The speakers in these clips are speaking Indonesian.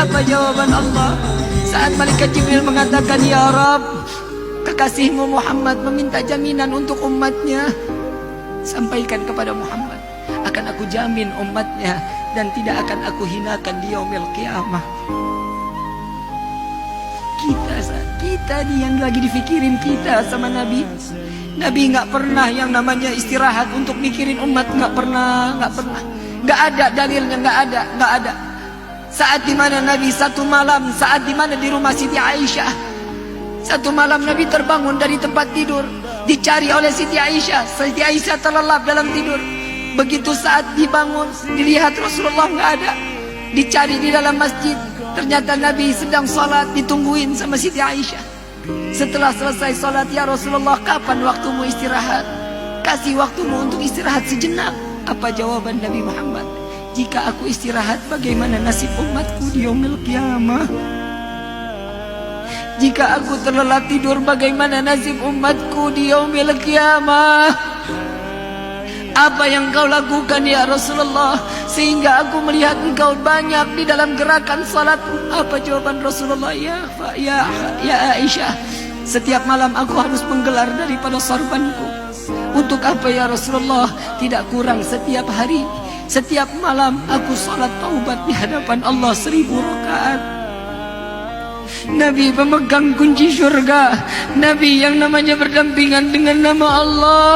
Apa jawaban Allah saat malaikat Jibril mengatakan, ya Rabb, kekasihmu Muhammad meminta jaminan untuk umatnya. Sampaikan kepada Muhammad, akan aku jamin umatnya dan tidak akan aku hinakan di yaumil qiyamah. Kita nih yang lagi difikirin kita sama Nabi. Nabi nggak pernah yang namanya istirahat untuk mikirin umat, nggak pernah. Nggak ada dalilnya, nggak ada. Saat dimana Nabi satu malam, saat dimana di rumah Siti Aisyah, satu malam Nabi terbangun dari tempat tidur, dicari oleh Siti Aisyah. Siti Aisyah terlelap dalam tidur. Begitu saat dibangun, dilihat Rasulullah nggak ada. Dicari di dalam masjid, ternyata Nabi sedang sholat, ditungguin sama Siti Aisyah. Setelah selesai sholat, ya Rasulullah, kapan waktumu istirahat? Kasih waktumu untuk istirahat sejenak. Apa jawaban Nabi Muhammad? Jika aku istirahat, bagaimana nasib umatku di yaumil qiyamah? Jika aku terlelap tidur, bagaimana nasib umatku di yaumil qiyamah? Apa yang kau lakukan ya Rasulullah sehingga aku melihat engkau banyak di dalam gerakan salat? Apa jawaban Rasulullah? Ya Aisyah, setiap malam aku harus menggelar daripada sorbanku. Untuk apa ya Rasulullah? Tidak kurang setiap hari, setiap malam aku salat taubat di hadapan Allah 1000 rakaat. Nabi pemegang kunci surga, Nabi yang namanya berdampingan dengan nama Allah,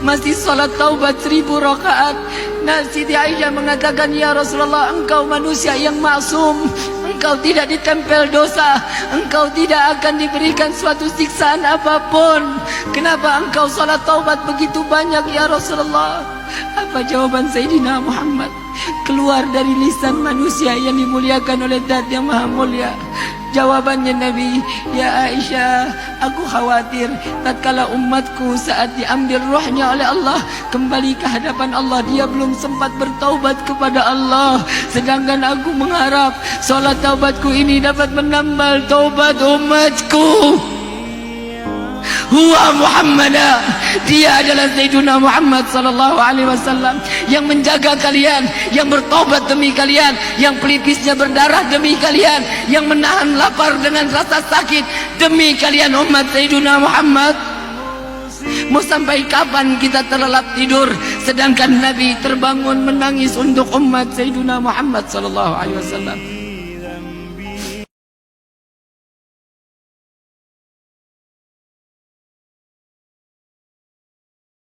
masih salat taubat 1000 rakaat. Nah, Siti Aisyah mengatakan, ya Rasulullah, engkau manusia yang maksum, engkau tidak ditempel dosa, engkau tidak akan diberikan suatu siksaan apapun. Kenapa engkau salat taubat begitu banyak ya Rasulullah? Apa jawaban Sayyidina Muhammad keluar dari lisan manusia yang dimuliakan oleh Zat yang Maha Mulia? Jawabannya Nabi, ya Aisyah, aku khawatir tatkala umatku saat diambil rohnya oleh Allah kembali ke hadapan Allah, dia belum sempat bertaubat kepada Allah. Sedangkan aku mengharap salat taubatku ini dapat menambal taubat umatku. Huwa Muhammadah, dia adalah Sayyiduna Muhammad sallallahu alaihi wasallam yang menjaga kalian, yang bertobat demi kalian, yang pelipisnya berdarah demi kalian, yang menahan lapar dengan rasa sakit demi kalian umat Sayyiduna Muhammad. Mau sampai kapan kita terlelap tidur sedangkan Nabi terbangun menangis untuk umat Sayyiduna Muhammad sallallahu alaihi wasallam?